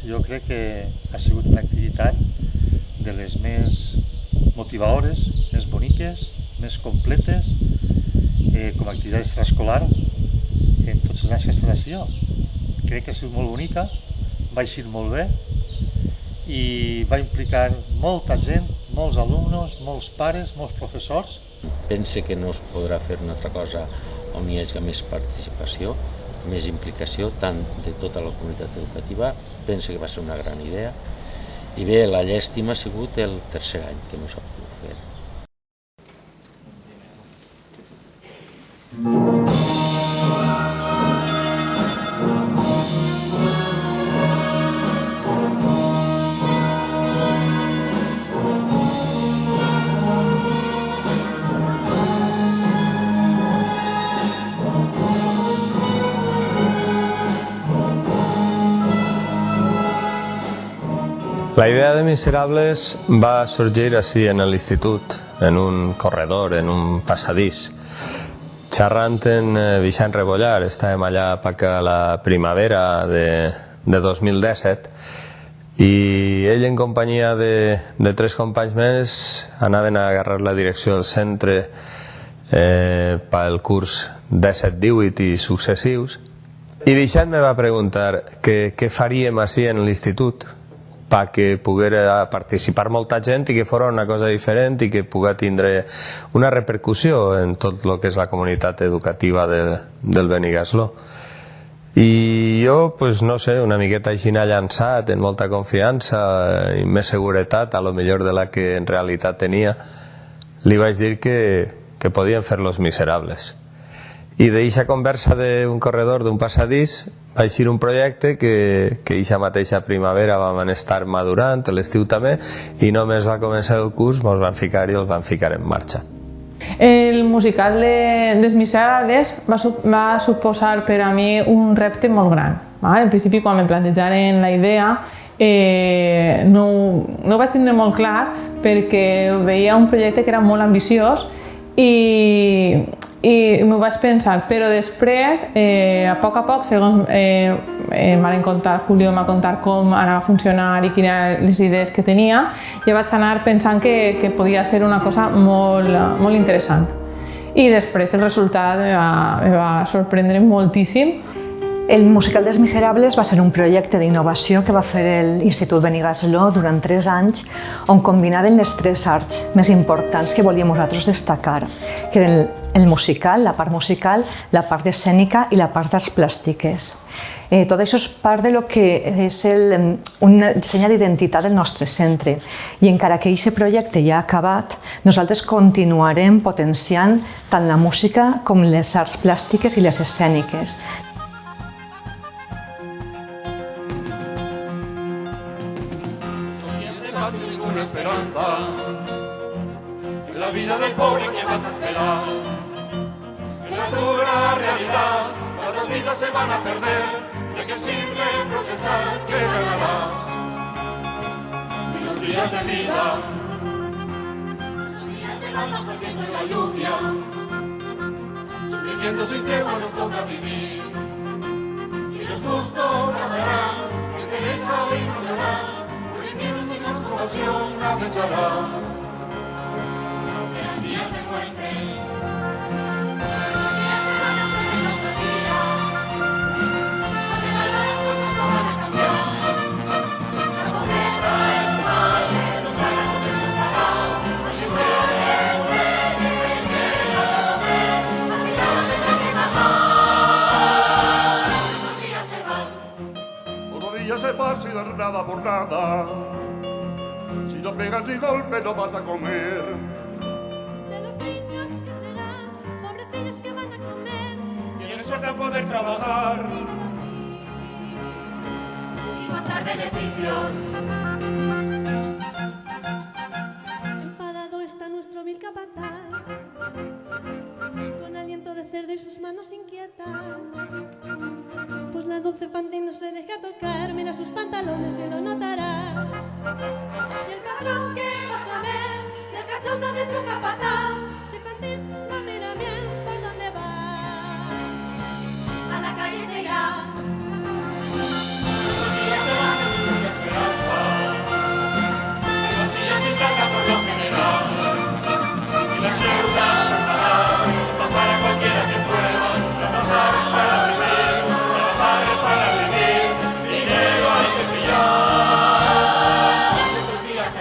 jo crec que ha sigut una activitat de les més motivadores, més boniques, més completes, com a activitat extraescolar en tots els anys que he estat així jo. Crec que ha sigut molt bonica, va eixir molt bé i va implicar molta gent, molts alumnes, molts pares, molts professors. Pense que no es podrà fer una altra cosa on hi hagi més participació, més implicació, tant de tota la comunitat educativa. Pense que va ser una gran idea. I bé, la llàstima ha sigut el tercer any que no s'ha pogut fer. La idea de Miserables va sorgir així en l'institut, en un corredor, en un passadís. Xerrant en Vicent Rebollar, estàvem allà a la primavera de 2017 i ell en companyia de tres companys més anaven a agarrar la direcció del centre pel curs 17-18 i successius. I Vicent me va preguntar què faríem així en l'institut perquè poguera participar molta gent i que fos una cosa diferent i que pugui tindre una repercussió en tot el que és la comunitat educativa del Benigasló. I jo, no sé, una miqueta així llançat, en molta confiança i més seguretat, a lo millor de la que en realitat tenia, li vaig dir que podien fer Los Miserables. I d'aquesta conversa d'un corredor, d'un passadís, va eixir un projecte que aquesta mateixa primavera vam estar madurant, l'estiu també, i només va començar el curs, ens van ficar i els van ficar en marxa. El musical de Les Miserables va suposar per a mi un repte molt gran. En principi, quan me plantejaren la idea, no ho vaig tenir molt clar perquè veia un projecte que era molt ambiciós i m'ho vaig pensar, però després, a poc, segons Julio m'ha contat com anava a funcionar i quines eren les idees que tenia, jo vaig anar pensant que podia ser una cosa molt interessant. I després el resultat me va sorprendre moltíssim. El musical dels Miserables va ser un projecte d'innovació que va fer l'Institut Benigasló durant 3 anys, on combinaven les 3 arts més importants que volíem nosaltres destacar, que eren el musical, la part musical, la part escènica i la part d'arts plàstiques. Tot això és part del que és un disseny d'identitat del nostre centre i encara que aquest projecte ja ha acabat, nosaltres continuarem potenciant tant la música com les arts plàstiques i les escèniques. Es la vida del pobre que vas a esperar. En la dura realidad, cuántas vidas se van a perder. ¿De qué sirve protestar? ¿Qué ganarás? Y los días de vida, esos días se van volviendo en la lluvia. Sufrimiento sin tregua nos toca vivir. Y los gustos pasarán, que interesa y no llorar. La fechará. Serán días de muerte. Los días se van a poner otro día. Al final las cosas no van a cambiar. La pobreza es mal, los baratos desocupados. El al final lo tendrá que pagar. Esos días se van. Unos días se van sin dar nada por nada. Si no pegas ni golpe no vas a comer. De los niños que serán, pobrecillos que van a comer. Tienes suerte a poder trabajar y contar beneficios. Enfadado está nuestro vil capataz, con aliento de cerdo y sus manos inquietas. Pues la dulce Fantín no se deja tocar, mira sus pantalones y lo notarás. Y el patrón que va a saber del cachondo de su capataz, si Fantín no mira bien por dónde va, a la calle se irá. Los días se van.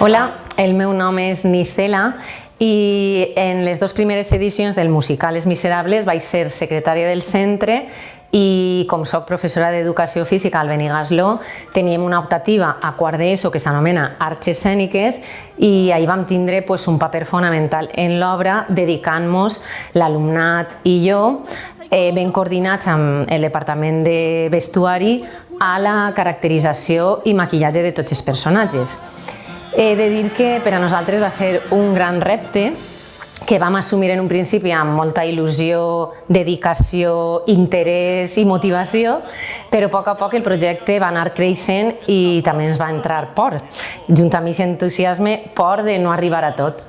Hola, el meu nom és Nicela i en les 2 primeres edicions del musical Les Miserables vaig ser secretària del centre i com soc professora d'Educació Física al Benigasló teníem una optativa a quart d'ESO que s'anomena Arts Escèniques i ahir vam tindre un paper fonamental en l'obra dedicant-nos l'alumnat i jo ben coordinats amb el Departament de Vestuari a la caracterització i maquillatge de tots els personatges. He de dir que per a nosaltres va ser un gran repte que vam assumir en un principi amb molta il·lusió, dedicació, interès i motivació, però a poc el projecte va anar creixent i també ens va entrar por, junt amb aquest entusiasme, por de no arribar a tot.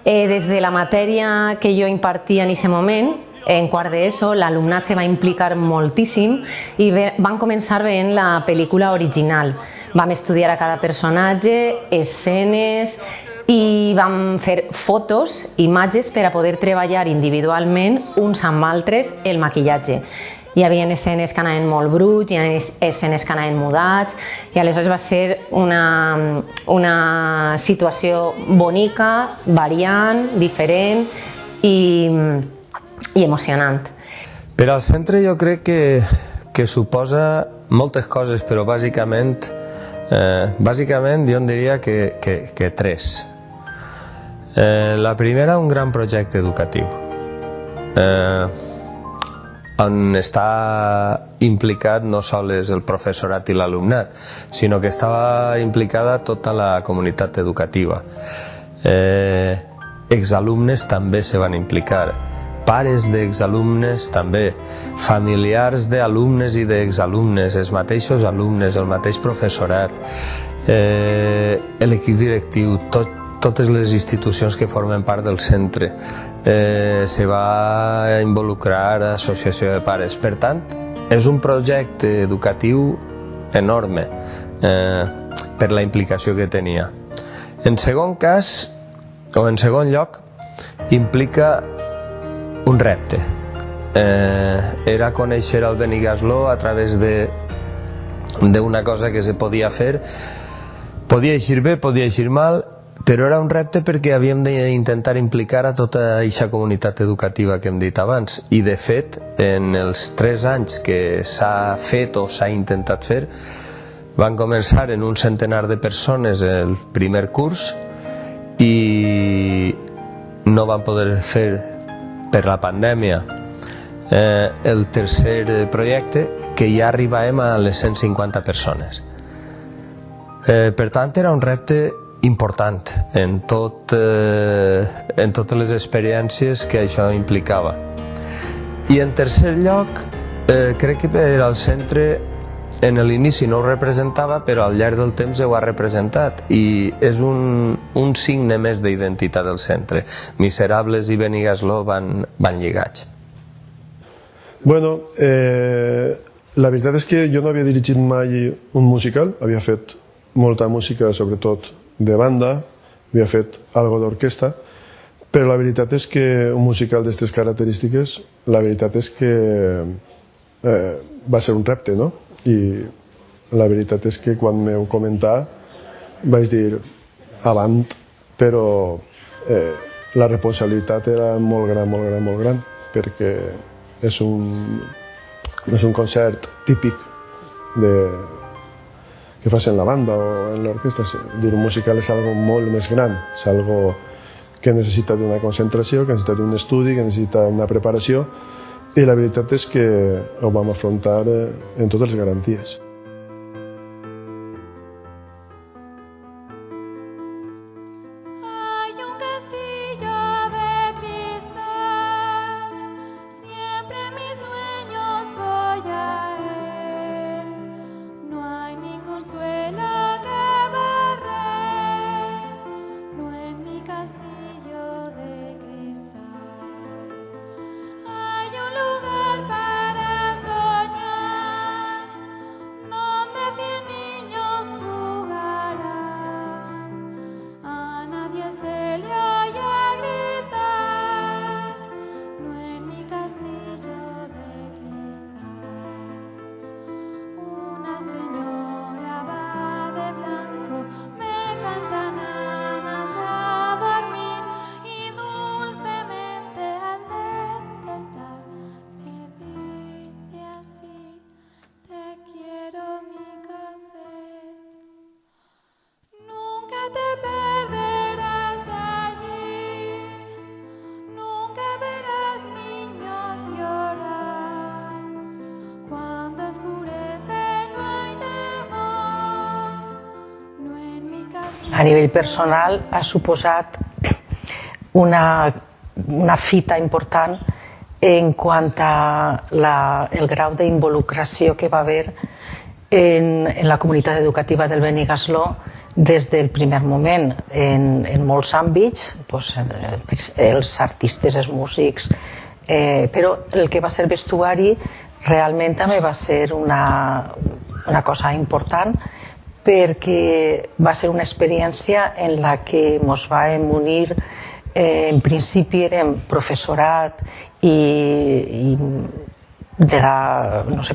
Des de la matèria que jo impartia en aquest moment, en quart d'ESO, l'alumnat se va implicar moltíssim i van començar veient la pel·lícula original. Vam estudiar a cada personatge, escenes i vam fer fotos, imatges per a poder treballar individualment uns amb altres el maquillatge. Hi havia escenes que anaven molt bruts, hi havia escenes que anaven mudats i aleshores va ser una situació bonica, variant, diferent i emocionant. Per al centre jo crec que suposa moltes coses, però bàsicament jo en diria que 3. La primera, un gran projecte educatiu, on està implicat no sols el professorat i l'alumnat, sinó que estava implicada tota la comunitat educativa. Exalumnes també se van implicar, pares d'exalumnes també, familiars d'alumnes i d'exalumnes, els mateixos alumnes, el mateix professorat, l'equip directiu, totes les institucions que formen part del centre. Se va involucrar l'associació de pares. Per tant, és un projecte educatiu enorme per la implicació que tenia. En segon lloc, implica un repte. Era conèixer el Benigasló a través d'una cosa que se podia fer. Podia eixir bé, podia eixir mal, però era un repte perquè havíem d'intentar implicar a tota aquesta comunitat educativa que hem dit abans. I de fet, en els 3 anys que s'ha fet o s'ha intentat fer, van començar en un centenar de persones el primer curs i no van poder fer per la pandèmia el tercer projecte, que ja arribàvem a les 150 persones. Per tant, era un repte important en totes les experiències que això implicava. I en tercer lloc, crec que per al centre en l'inici no ho representava, però al llarg del temps ho ha representat i és un signe més d'identitat del centre. Miserables i Benigasló van lligats. Bueno, la veritat és que jo no havia dirigit mai un musical, havia fet molta música, sobretot de banda, havia fet algo d'orquestra, però la veritat és que un musical d'aquestes característiques, la veritat és que va ser un repte, no? I la veritat és que quan m'heu comentat vaig dir avant, però la responsabilitat era molt gran, perquè és un concert típic que fas en la banda o en l'orquestra. Dir un musical és algo molt més gran, és algo que necessita d'una concentració, que necessita d'un estudi, que necessita una preparació, i la veritat és que ho vam afrontar en totes les garanties. te perderás allí, nunca verás niños llorar, cuando oscurece no hay temor, no en mi casa. A nivell personal ha suposat una fita important en quant a el grau d'involucració que va haver en la comunitat educativa del Benigasló des del primer moment, en molts àmbits, els artistes, els músics, però el que va ser vestuari realment també va ser una cosa important, perquè va ser una experiència en la que ens vam unir. En principi érem professorat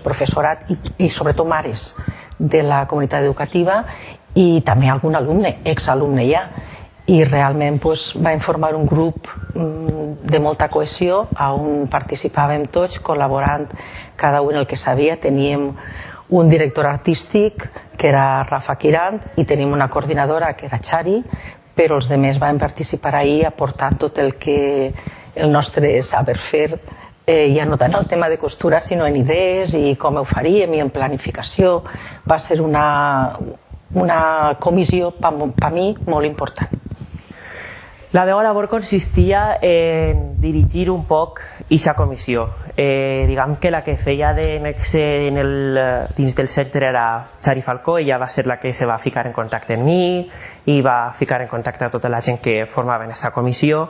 professorat i sobretot mares de la comunitat educativa i també algun alumne, exalumne ja, i realment vam formar un grup de molta cohesió on participàvem tots col·laborant cada un el que sabia. Teníem un director artístic que era Rafa Quirant i tenim una coordinadora que era Xari, però els altres vam participar ahir aportant tot el nostre saber fer, ja no tant el tema de costura sinó en idees i com ho faríem i en planificació. Va ser una comissió per mi molt important. La meva labor consistia en dirigir un poc aquesta comissió. Diguem que la que feia de nexe dins del centre era Xari Falcó, ella va ser la que se va ficar en contacte amb mi i va ficar en contacte a tota la gent que formava en aquesta comissió,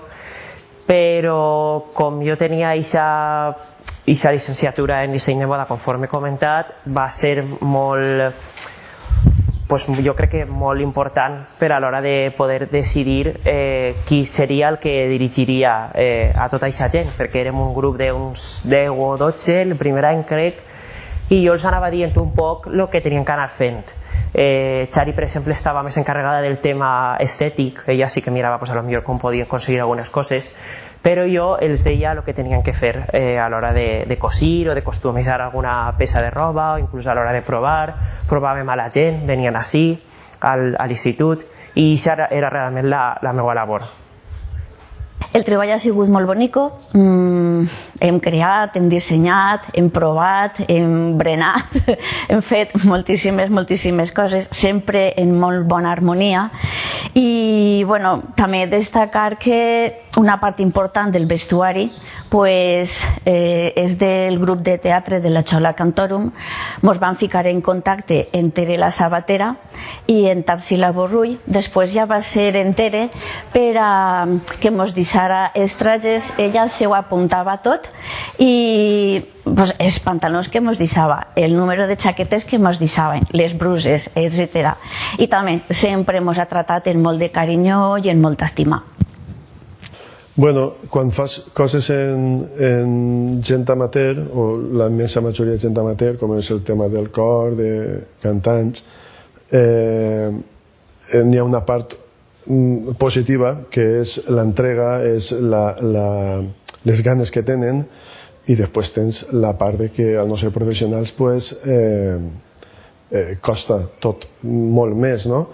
però com jo tenia aquesta llicenciatura en disseny de moda, conforme he comentat, va ser molt, jo crec que molt important per a l'hora de poder decidir qui seria el que dirigiria a tota aquesta gent, perquè érem un grup d'uns 10 o 12 el primer any, crec, i jo els anava dient un poc el que tenien que anar fent. Xari, per exemple, estava més encarregada del tema estètic, ella sí que mirava potser com podien aconseguir algunes coses, però jo els deia el que tenien que fer a l'hora de cosir o de customitzar alguna peça de roba o inclús a l'hora de provar. Provàvem a la gent, venien així a l'institut i això era realment la meva labor. El treball ha sigut molt bonico, hem creat, hem dissenyat, hem provat, hem berenat, hem fet moltíssimes coses, sempre en molt bona harmonia. I també destacar que una part important del vestuari és del grup de teatre de la Xola Cantorum. Ens vam ficar en contacte en Tere la Sabatera i en Tarsila Borrull. Després ja va ser en Tere per a que ens deixara els trajes, ella se ho apuntava tot i els pantalons que ens deixava, el número de xaquetes que ens deixaven, les bruses, etc. I també sempre ens ha tratat amb molt de carinyo i amb molta estima. Bueno, quan fas coses en gent amateur, o la immensa majoria de gent amateur, com és el tema del cor, de cantants, n'hi ha una part positiva, que és l'entrega, és les ganes que tenen, i després tens la part de que al no ser professionals costa tot molt més, no?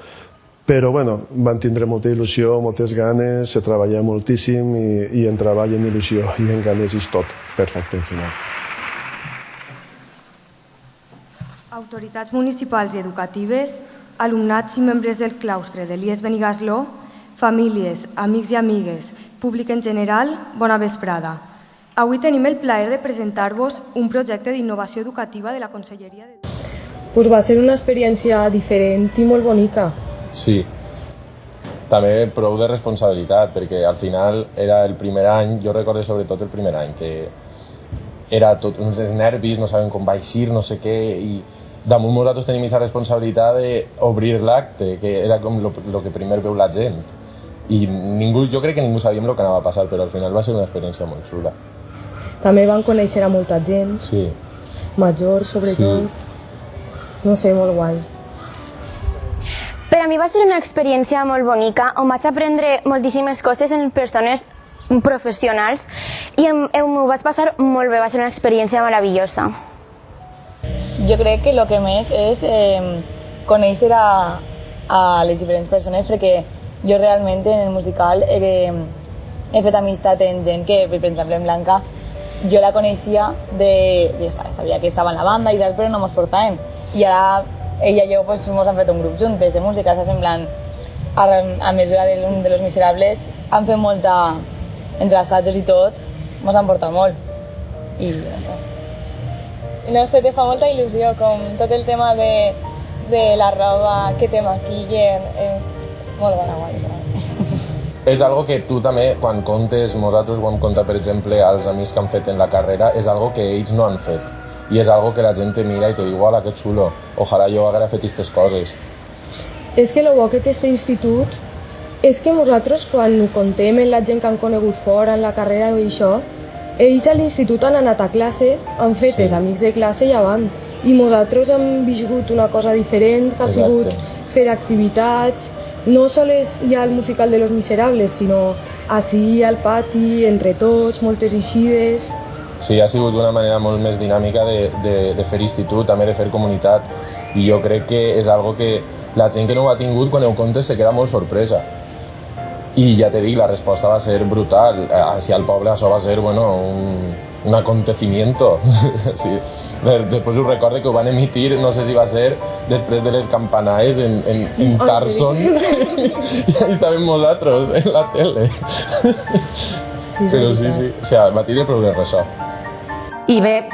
Però van tindre molta il·lusió, moltes ganes, se treballa moltíssim i en treball, en il·lusió i en ganes és tot perfecte al final. Autoritats municipals i educatives, alumnats i membres del claustre de l'IES Benigasló, famílies, amics i amigues, públic en general, bona vesprada. Avui tenim el plaer de presentar-vos un projecte d'innovació educativa de la Conselleria de... Va ser una experiència diferent i molt bonica. Sí, també prou de responsabilitat, perquè al final era el primer any, jo recordo sobretot el primer any, que era tot uns nervis, no sabem com va eixir, no sé què, i damunt nosaltres tenim aquesta responsabilitat d'obrir l'acte, que era com el que primer veu la gent. I jo crec que ningú sabíem el que anava a passar, però al final va ser una experiència molt xula. També van conèixer a molta gent, major sobretot, no sé, molt guai. Per a mi va ser una experiència molt bonica on vaig aprendre moltíssimes coses en persones professionals i m'ho vaig passar molt bé, va ser una experiència meravellosa. Jo crec que el que més és conèixer a a les diferents persones, perquè jo realment en el musical he fet amistat amb gent que, per exemple, en Blanca, jo la coneixia sabia que estava en la banda i tal, però no mos portàvem. I ara ella i jo mos han fet un grup juntes de música, està semblant, a mesura de Los Miserables, han fet molta, entre assajos i tot, mos han portat molt. I no sé. I no sé, te fa molta il·lusió, com tot el tema de la roba que te maquillen, és molt bona, guai. És algo que tu també, quan contes, nosaltres ho hem contat, per exemple, als amics que han fet en la carrera, és algo que ells no han fet. I és algo que la gent te mira i te diu, hola, que xulo, ojalà jo haguera fet aquestes coses. És que el bo que té aquest institut és que nosaltres, quan ho contem amb la gent que han conegut fora, en la carrera i això, ells a l'institut han anat a classe, han fet els amics de classe i avant. I nosaltres hem viscut una cosa diferent, que ha sigut fer activitats, no sols ja el musical de Los Miserables, sinó així al pati, entre tots, moltes eixides. Sí, ha sigut una manera molt més dinàmica de fer institut, també de fer comunitat, i jo crec que és algo que la gent que no ho ha tingut, quan ho contes, se queda molt sorpresa. I ja te dic, la resposta va ser brutal. Així al poble això va ser, bueno, un acontecimiento. Sí. Després ho recordo que ho van emitir, no sé si va ser després de les campanades en Carson, i ahí estàvem nosaltres en la tele. Però sí, o sigui, va tindre prou de ressò. I bé,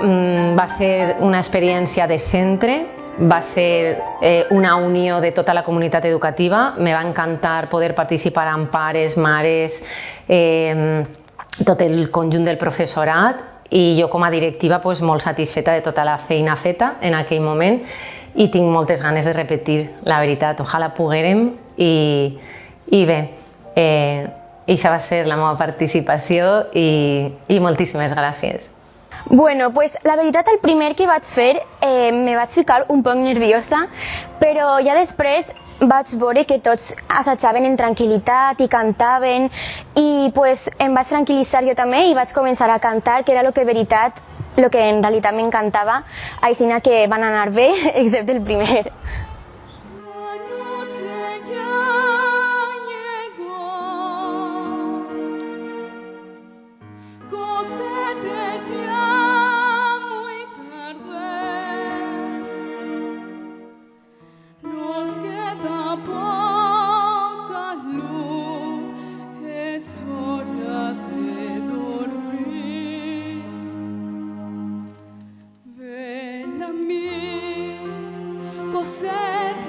va ser una experiència de centre, va ser una unió de tota la comunitat educativa. Me va encantar poder participar amb pares, mares, tot el conjunt del professorat, i jo com a directiva molt satisfeta de tota la feina feta en aquell moment, i tinc moltes ganes de repetir, la veritat. Ojalà poguérem, i bé, això va ser la meva participació i moltíssimes gràcies. Bueno, pues la veritat, el primer que vaig fer me vaig ficar un poc nerviosa, però ja després vaig veure que tots assajaven en tranquil·litat i cantaven, i pues em vaig tranquil·litzar jo també i vaig començar a cantar, que era el que en realitat m'encantava, així que van anar bé, excepte el primer.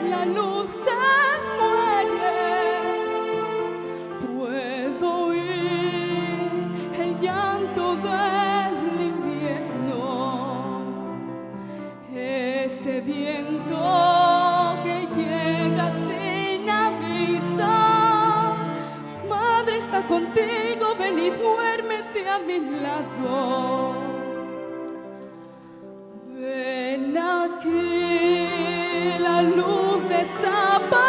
La luz se muere, puedo oír el llanto del invierno, ese viento que llega sin avisar. Madre está contigo, ven y duérmete a mi lado. Ven aquí, la luz desaparece.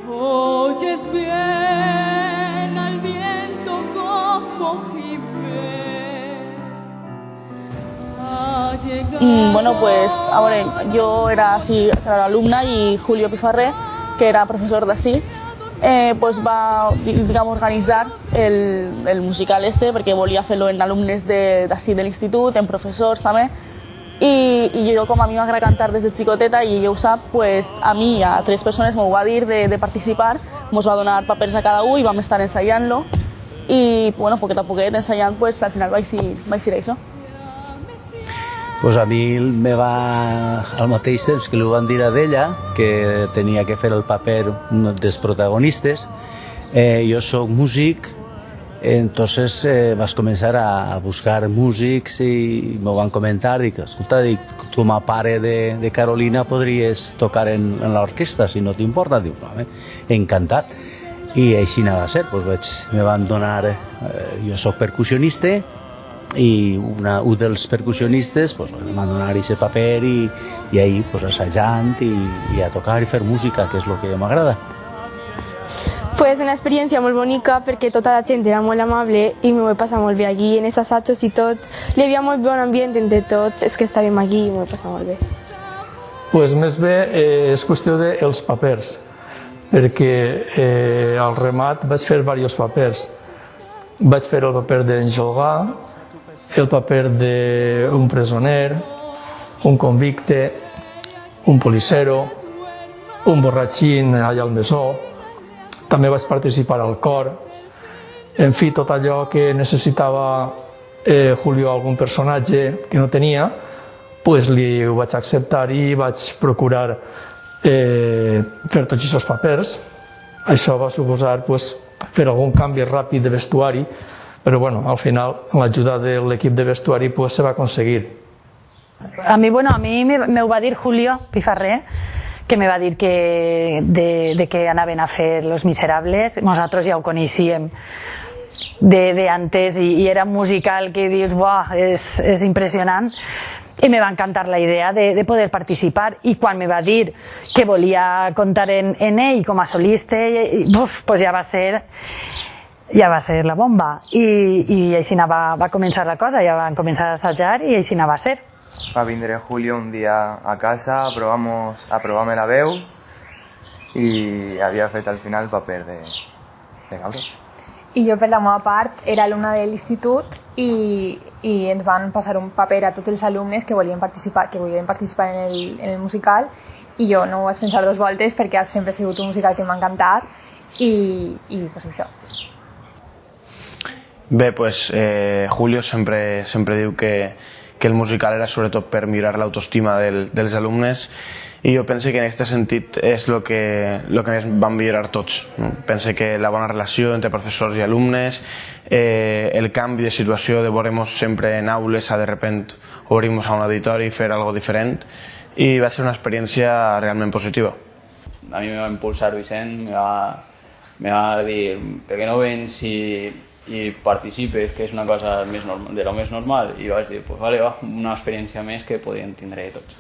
Oyes bien al viento como gime. Bueno, pues ahora yo era alumna y Julio Pifarré, que era profesor d'ací, pues va, digamos, organitzar el musical perquè volia fer-lo en alumnes d'ací de l'institut, en professors també, i jo, com a mi m'agrada cantar des de xicoteta i ella ho sap, pues a mi i a 3 persones m'ho va dir de participar, ens va donar papers a cada un i vam estar ensaiant-lo, i bueno, poquet a poquet ensaiant, pues al final va eixir això. Pues a mi me va al mateix temps que li van dir a d'ella, que tenia que fer el paper dels protagonistes. Jo soc músic, entonces vaig començar a buscar músics i m'ho van comentar, dic, escolta, com a pare de Carolina podries tocar en l'orquestra, si no t'importa. Dic, no, encantat. I així va ser, me van donar, jo soc percussionista, i un dels percussionistes em van donar aquest paper i ahir assajant i a tocar i fer música, que és el que m'agrada. Pues una experiència molt bonica perquè tota la gent era molt amable i m'ho he passat molt bé allí, en els assajos i tot. Hi havia molt bon ambient entre tots, és que estàvem allí i m'ho he passat molt bé. Pues més bé és qüestió dels papers, perquè al remat vaig fer diversos papers. Vaig fer el paper d'en Jolgà, el paper d'un presoner, un convicte, un policero, un borratxín allà al mesó. També vaig participar al cor. En fi, tot allò que necessitava Julio algun personatge que no tenia, pues li ho vaig acceptar i vaig procurar fer tots aquests papers. Això va suposar fer algun canvi ràpid de vestuari, però al final, amb l'ajuda de l'equip de vestuari, se va aconseguir. A mi me ho va dir Julio Pifarré, que me va dir de que anaven a fer Los Miserables. Nosaltres ja ho coneixíem d'antes i era un musical que dius, és impressionant. I me va encantar la idea de poder participar, i quan me va dir que volia comptar en ell com a solista, pues ja va ser la bomba, i així va començar la cosa, ja van començar a assajar i així va ser. Va vindre Julio un dia a casa a provar-me la veu i havia fet al final el paper de Gabriel. I jo per la meva part era alumna de l'institut i ens van passar un paper a tots els alumnes que volien participar en el musical, i jo no ho vaig pensar dues voltes perquè sempre ha sigut un musical que m'ha encantat i pues això. Bé, Julio sempre diu que el musical era sobretot per millorar l'autoestima dels alumnes, i jo penso que en aquest sentit és el que van millorar tots. Penso que la bona relació entre professors i alumnes, el canvi de situació de veure-nos sempre en aules a de repente obrir-nos a un auditori i fer algo diferent, i va ser una experiència realment positiva. A mi me va impulsar Vicent, me va dir, per què no vens i participes, que és una cosa de lo més normal, i vaig dir, pues vale, va, una experiència més que podien tindre tots.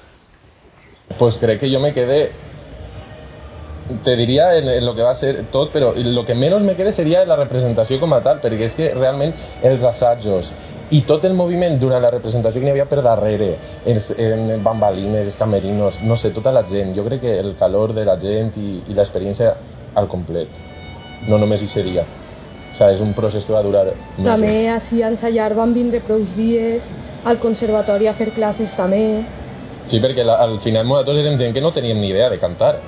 Pues crec que jo me quedé, te diria en lo que va ser tot, però lo que menys me quedé seria la representació com a tal, perquè és que realment els assajos i tot el moviment durant la representació que n'hi havia per darrere, en bambalines, els camerinos, no sé, tota la gent, jo crec que el calor de la gent i l'experiència al complet, no només hi seria. O sigui, és un procés que va durar mesos. També així a ensaiar van vindre prou dies, al conservatori a fer classes també. Sí, perquè al final nosaltres érem gent que no teníem ni idea de cantar.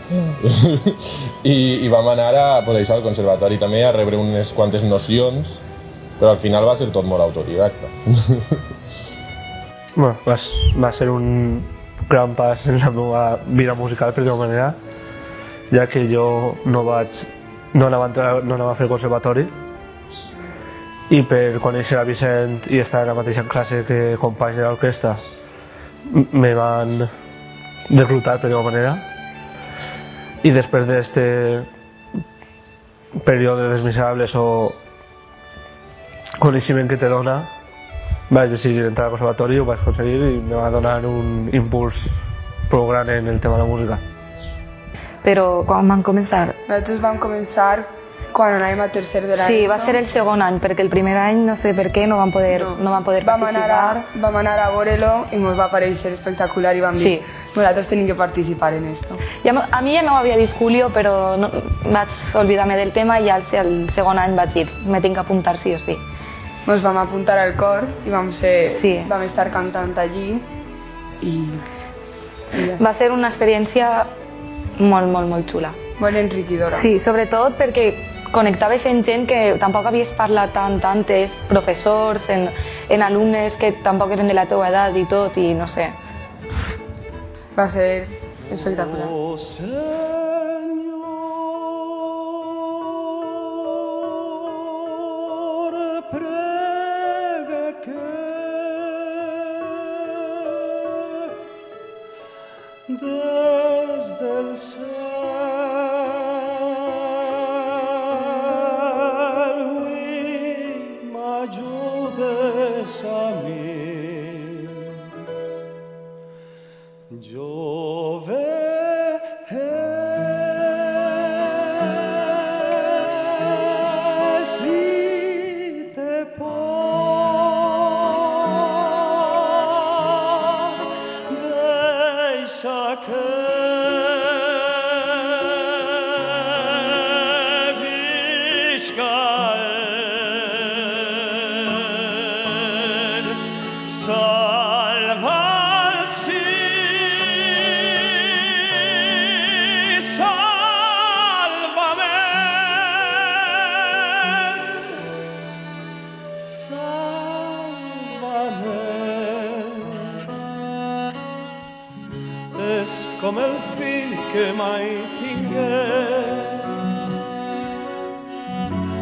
I vam anar al conservatori també a rebre unes quantes nocions, però al final va ser tot molt autodidacta. Va ser un gran pas en la meva vida musical, per d'alguna manera, ja que jo no anava a fer conservatori, i per conèixer a Vicent i estar en la mateixa classe que companys de l'orquestra me van reclutar per d'alguna manera, i després d'aquest període de Les Miserables o coneixement que te dona, vaig decidir entrar al conservatori, ho vaig aconseguir i me va donar un impuls prou gran en el tema de la música. Però quan van començar? Nosaltres vam començar quan anàvem a tercer de l'ESO. Sí, va ser el segon any, perquè el primer any no sé per què no van poder participar. Vam anar a veure-lo i ens va parèixer espectacular i vam dir, nosaltres tenim que participar en esto. A mi ja m'ho havia dit Julio, però vaig oblidar-me del tema i al segon any vaig dir, me tinc que apuntar sí o sí. Ens vam apuntar al cor i vam estar cantant allí i va ser una experiència molt, molt, molt xula. Molt enriquidora. Sí, sobretot perquè connectaves amb gent que tampoc havies parlat tant antes, professors, en alumnes que tampoc eren de la teva edat i tot, i no sé. Va ser espectacular. Des del cel avui m'ajudes a mi. Jo si te por deixa que com el fill que mai tingué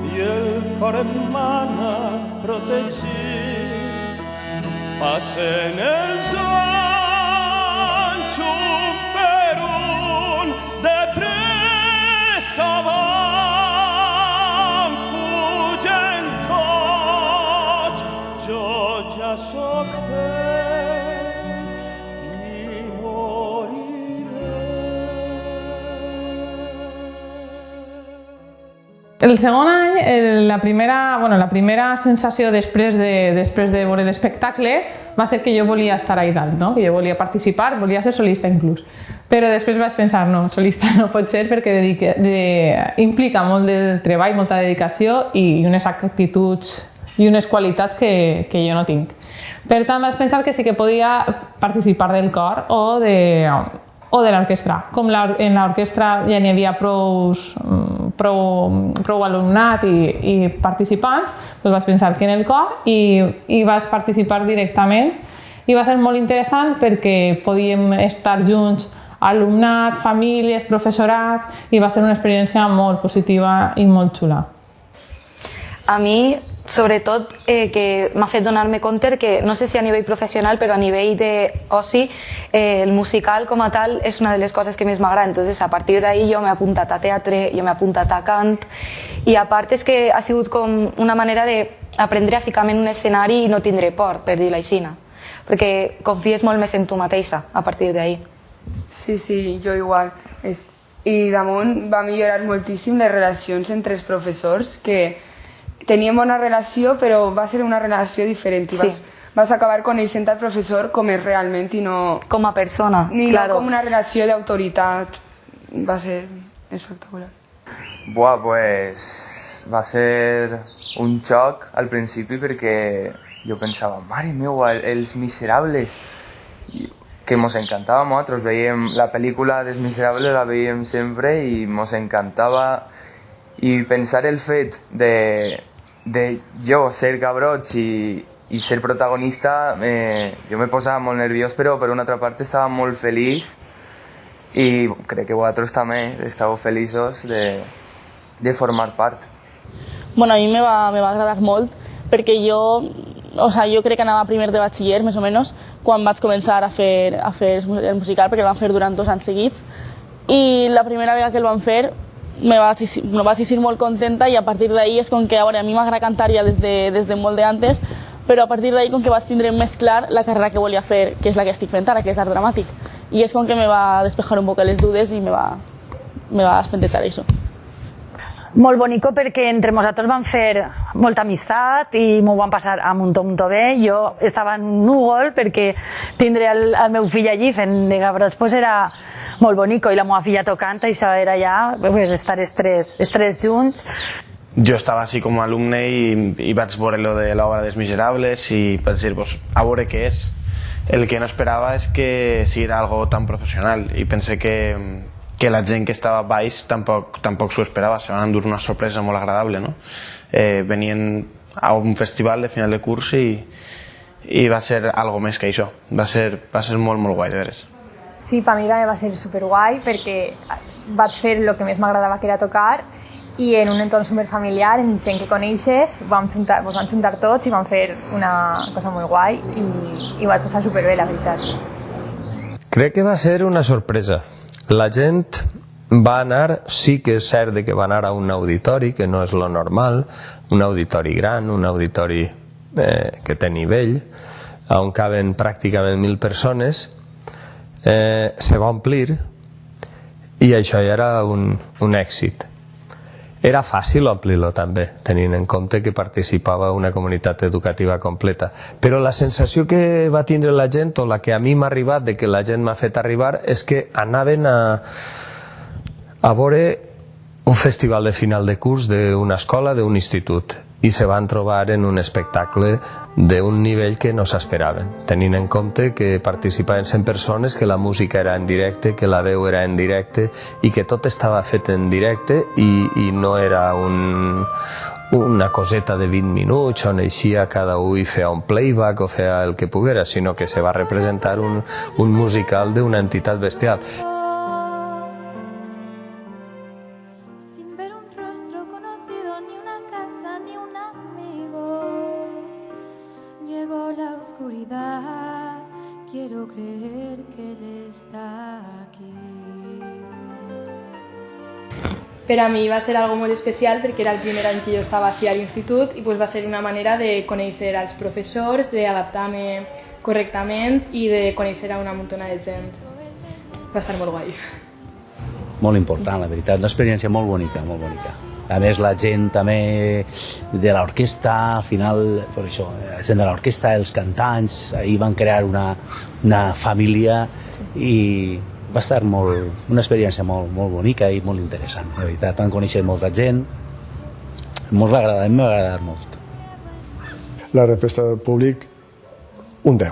i el cor em mana protegir. Passen els anys un per un, de pressa van fugint tots, jo ja soc vell i moriré. El segon any, la primera sensació després de veure l'espectacle va ser que jo volia estar ahí dalt, no? Que jo volia participar, volia ser solista inclús. Però després vaig pensar, no, solista no pot ser perquè implica molt de treball, molta dedicació i unes actituds i unes qualitats que jo no tinc. Per tant, vaig pensar que sí que podia participar del cor o de l'orquestra. Com en l'orquestra ja n'hi havia prou alumnat i participants, doncs vaig pensar que en el cor i vaig participar directament i va ser molt interessant perquè podíem estar junts alumnat, famílies, professorat i va ser una experiència molt positiva i molt xula. A mi, sobretot, que m'ha fet donar-me compte que, no sé si a nivell professional, però a nivell d'oci, el musical com a tal és una de les coses que més m'agrada. Entonces, a partir d'ahí jo m'he apuntat a teatre, jo m'he apuntat a cant, i a part és que ha sigut com una manera d'aprendre a ficar-me en un escenari i no tindre por, per dir-ho així, perquè confies molt més en tu mateixa a partir d'ahí. Sí, jo igual. I damunt va millorar moltíssim les relacions entre els professors, que teníem bona relació, però va ser una relació diferent. Vas acabar coneixent al professor com és realment i no... Com a persona, ni no com una relació d'autoritat. Va ser espectacular. Buah, pues va ser un xoc al principi perquè jo pensava, mare meva, Els Miserables, que mos encantava a nosaltres. Veiem la pel·lícula dels Miserables, la veiem sempre i mos encantava. I pensar el fet de jo ser cabroig i ser protagonista, jo me posava molt nerviós, però per una altra part estava molt feliç i crec que vosaltres també estàveu feliços de formar part. Bueno, a mi me va agradar molt perquè jo crec que anava a primer de batxiller, més o menys, quan vaig començar a fer el musical, perquè el van fer durant 2 anys seguits, i la primera vegada que el van fer me vaig sentir molt contenta i a partir d'ahí és com que a mi m'agrada cantar ja des de molt d'antes, però a partir d'ahí com que vaig tindre més clar la carrera que volia fer, que és la que estic fent ara, que és art dramàtic, i és com que me va despejar un poc les dudes i me va espentejar això. Molt bonico perquè entre nosaltres vam fer molta amistat i m'ho vam passar a muntó bé. Jo estava en núvol perquè tindre el meu fill allí fent de cabrots era molt bonico i la meva filla tocant, això era ja estar els tres junts. Jo estava així com a alumne i vaig veure lo de l'obra dels Miserables i vaig dir, a veure què és. El que no esperava és que siguera algo tan professional i pensé que la gent que estava baix tampoc s'ho esperava, se van endur una sorpresa molt agradable, no? Venien a un festival de final de curs i va ser algo més que això, va ser molt, molt guai, de veres. Sí, per mi també va ser superguai perquè vaig fer el que més m'agradava, que era tocar, i en un entorn superfamiliar, en gent que coneixes, ens vam juntar tots i vam fer una cosa molt guai i vaig passar superbé, la veritat. Crec que va ser una sorpresa. La gent va anar, sí que és cert que va anar a un auditori, que no és lo normal, un auditori gran, un auditori que té nivell, on caben pràcticament 1.000 persones, se va omplir i això ja era un èxit. Era fàcil omplir-lo també, tenint en compte que participava una comunitat educativa completa. Però la sensació que va tindre la gent, o la que a mi m'ha arribat, de que la gent m'ha fet arribar, és que anaven a veure un festival de final de curs d'una escola, d'un institut, i se van trobar en un espectacle d'un nivell que no s'esperaven, tenint en compte que participaven 100 persones, que la música era en directe, que la veu era en directe i que tot estava fet en directe i no era una coseta de 20 minuts on eixia cada un i feia un playback o feia el que poguera, sinó que se va representar un musical d'una entitat bestial. Quiero creer que Él está aquí. Per a mi va ser algo molt especial perquè era el primer any que jo estava així a l'institut i pues va ser una manera de conèixer als professors, d'adaptar-me correctament i de conèixer a una muntona de gent. Va estar molt guai. Molt important, la veritat, una experiència molt bonica, molt bonica. A més, la gent també de l'orquestra, al final, per això, la gent de l'orquestra, els cantants, ahir van crear una família i va estar una experiència molt bonica i molt interessant. La veritat, van conèixer molta gent, m'ho va agradar molt. La resposta del públic, un 10.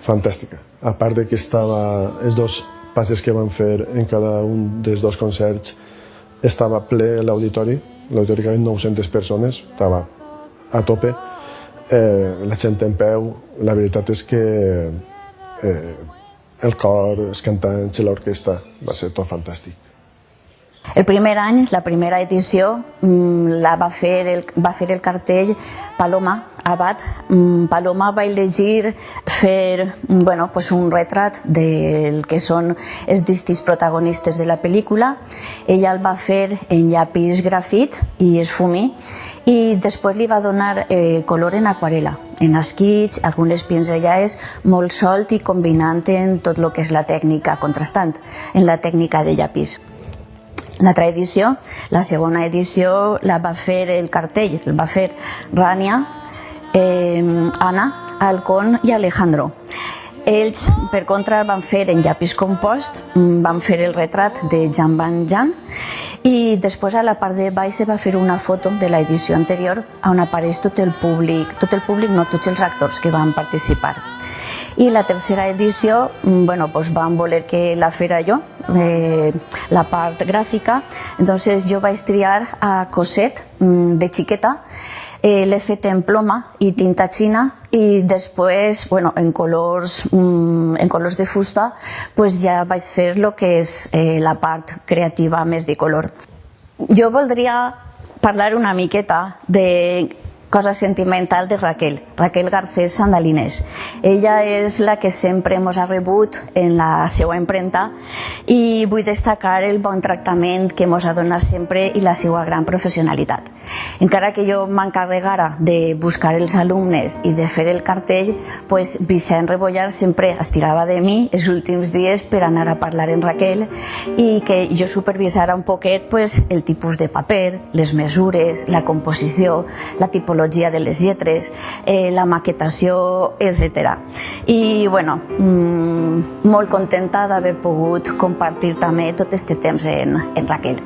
Fantàstica. A part de que els dos passes que van fer en cada un dels dos concerts estava ple l'auditori que eren 900 persones, estava a tope, la gent en peu, la veritat és que el cor, els cantants i l'orquestra va ser tot fantàstic. El primer any, la primera edició, va fer el cartell Paloma Abad. Paloma va elegir fer un retrat del que són els distints protagonistes de la pel·lícula. Ella el va fer en llapis grafit i esfumí i després li va donar color en aquarela, en esquitx, algunes pinzellades, molt solt i combinant en tot el que és la tècnica contrastant, en la tècnica de llapis. L'altra edició, la segona edició, la va fer el cartell, el va fer Rania, Anna, Alcón i Alejandro. Ells, per contra, van fer en llapis compost, van fer el retrat de Jan Van Jan i després a la part de baix se va fer una foto de l'edició anterior on apareix tot el públic, no tots els actors que van participar. I la tercera edició van voler que la fera jo, la part gràfica, entonces jo vaig triar a Cosette de xiqueta, l'he fet en ploma i tinta xina i després en colors de fusta ja vaig fer el que és la part creativa més de color. Jo voldria parlar una miqueta de cosa sentimental de Raquel Garcés Sandalines. Ella és la que sempre ens ha rebut en la seva empremta i vull destacar el bon tractament que ens ha donat sempre i la seva gran professionalitat. Encara que jo m'encarregara de buscar els alumnes i de fer el cartell, Vicent Rebollar sempre estirava de mi els últims dies per anar a parlar amb Raquel i que jo supervisara un poquet el tipus de paper, les mesures, la composició, la tipologia de les lletres, la maquetació, etc. I molt contenta d'haver pogut compartir també tot aquest temps amb Raquel.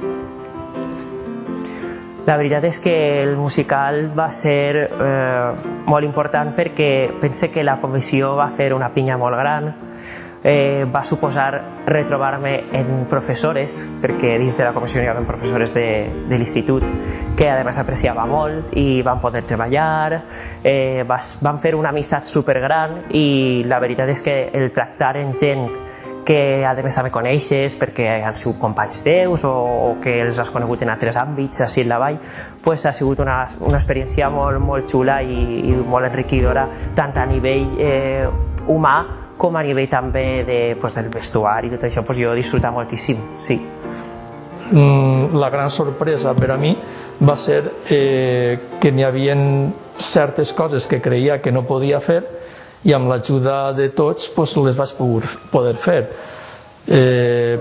La veritat és que el musical va ser molt important perquè pense que la comissió va fer una pinya molt gran, va suposar retrobar-me en professores, perquè dins de la comissió hi havia professores de l'institut que a més apreciava molt i van poder treballar, van fer una amistat supergran i la veritat és que el tractar en gent que a més també coneixes perquè han sigut companys teus o que els has conegut en altres àmbits així en la vall, ha sigut una experiència molt xula i molt enriquidora tant a nivell humà com a nivell també del vestuari i tot això, jo he disfrutat moltíssim, sí. La gran sorpresa per a mi va ser que n'hi havia certes coses que creia que no podia fer i amb l'ajuda de tots les vaig poder fer.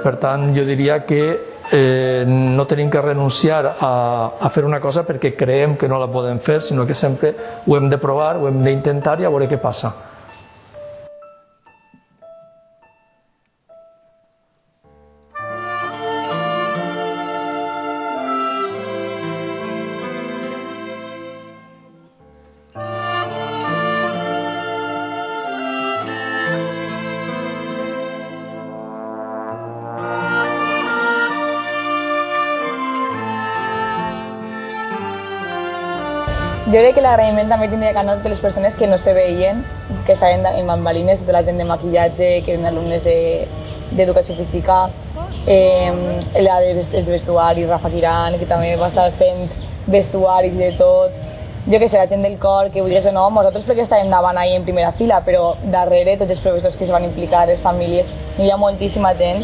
Per tant, jo diria que no tenim que renunciar a fer una cosa perquè creiem que no la podem fer, sinó que sempre ho hem de provar, ho hem d'intentar i a veure què passa. Jo crec que l'agraïment també tindria que anar a totes les persones que no se veien, que estaven en bambalines, tota la gent de maquillatge, que eren alumnes d'educació física, la dels vestuaris, Rafa Quiran, que també va estar fent vestuaris i de tot. Jo que sé, la gent del cor, que vulgués o no, nosaltres perquè estàvem davant ahí en primera fila, però darrere tots els professors que es van implicar, les famílies, hi havia moltíssima gent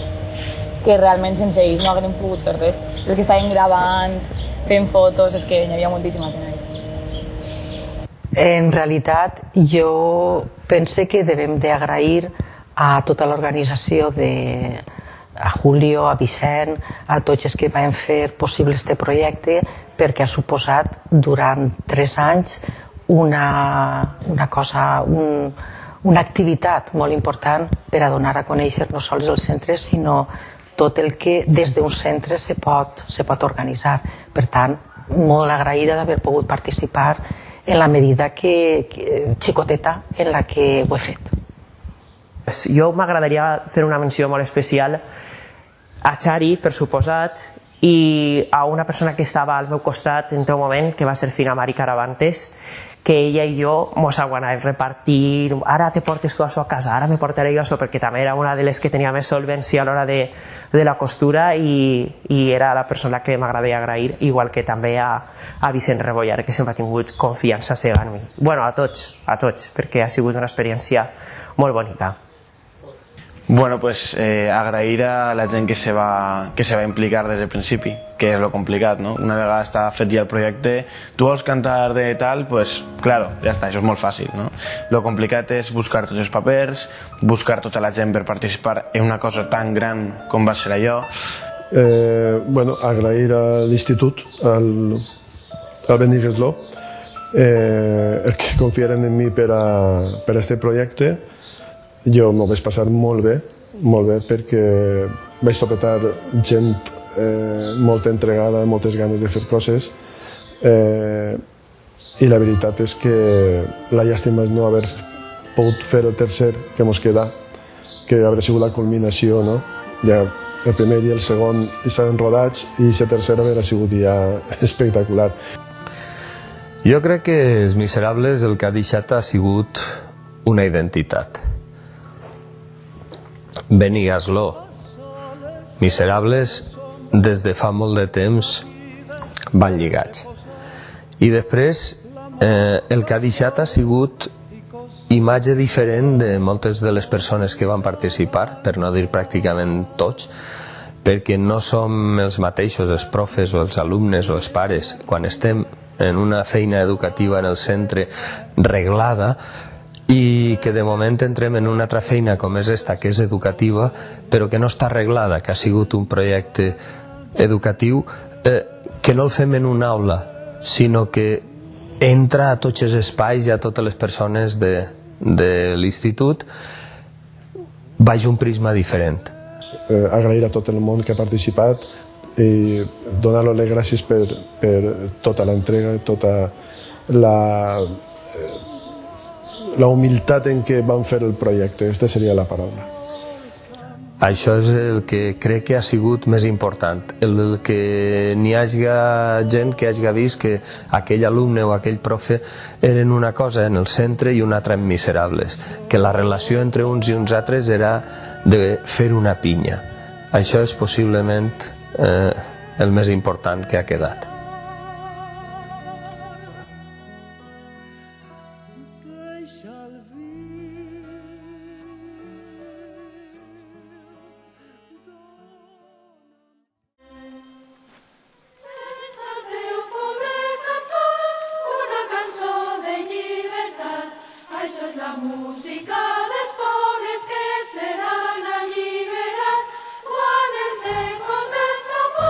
que realment sense ells no haguem pogut fer res. Els que estaven gravant, fent fotos, és que hi havia moltíssima gent ahí. En realitat, jo pense que devem d'agrair a tota l'organització, a Julio, a Vicent, a tots els que van fer possible aquest projecte, perquè ha suposat durant 3 anys una activitat molt important per a donar a conèixer no sols els centres, sinó tot el que des d'un centre se pot organitzar. Per tant, molt agraïda d'haver pogut participar en la medida xicoteta en la que ho he fet. Jo m'agradaria fer una menció molt especial a Xari, per suposat, i a una persona que estava al meu costat en tot moment, que va ser Fina Mari Caravantes, que ella i jo mos aguanàvem repartir, ara te portes tu això a casa, ara me portaré jo això, perquè també era una de les que tenia més solvència a l'hora de la costura i era la persona que m'agradaria agrair, igual que també a Vicent Rebollar, que sempre ha tingut confiança cega en mi. Bueno, a tots, perquè ha sigut una experiència molt bonica. Bueno, pues agrair a la gent que se va implicar des del principi, que és lo complicat, no? Una vegada està fet ja el projecte, tu vols cantar de tal, pues claro, ja està, això és molt fàcil, no? Lo complicat és buscar tots els papers, buscar tota la gent per participar en una cosa tan gran com va ser allò. Bueno, agrair a l'institut, al Benigesló, el que confiaren en mi per a este projecte. Jo m'ho vaig passar molt bé, perquè vaig topetar gent molt entregada, moltes ganes de fer coses, i la veritat és que la llàstima és no haver pogut fer el tercer que mos queda, que hauria sigut la culminació, no? Ja el primer i el segon estaven rodats i la tercera hauria sigut ja espectacular. Jo crec que Els Miserables el que ha deixat ha sigut una identitat. Benigesló, Miserables, des de fa molt de temps van lligats. I després el que ha deixat ha sigut imatge diferent de moltes de les persones que van participar, per no dir pràcticament tots, perquè no som els mateixos, els profes o els alumnes o els pares, quan estem en una feina educativa en el centre reglada, i que de moment entrem en una altra feina com és esta, que és educativa, però que no està arreglada, que ha sigut un projecte educatiu que no el fem en una aula, sinó que entra a tots els espais i a totes les persones de l'institut baix un prisma diferent. Agrair a tot el món que ha participat i donar-los les gràcies per tota l'entrega, tota la humilitat en què van fer el projecte, aquesta seria la paraula. Això és el que crec que ha sigut més important, el que n'hi hagi gent que hagi vist que aquell alumne o aquell profe eren una cosa en el centre i una altra en Miserables, que la relació entre uns i uns altres era de fer una pinya. Això és possiblement el més important que ha quedat. Això és la música dels pobres que seran alliberats quan els ecos dels tambors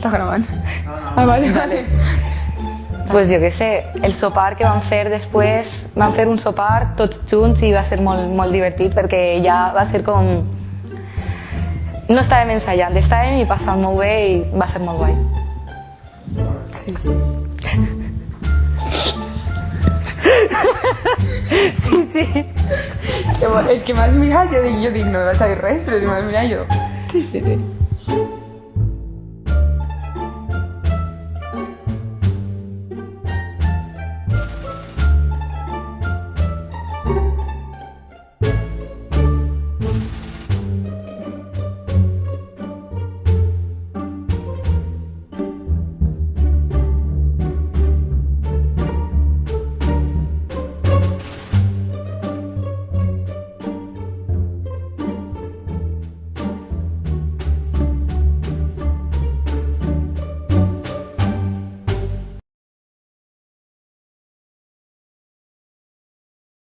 està gravant. Ah, vale. Pues jo què sé, el sopar que vam fer després, vam fer un sopar tots junts i va ser molt, molt divertit perquè ja va ser com... No estàvem ensaiant, estàvem i passant molt bé i va ser molt guai. Sí. Sí. És que m'has mirat, jo dic, no vaig a dir res, però si m'has mirat jo... Sí.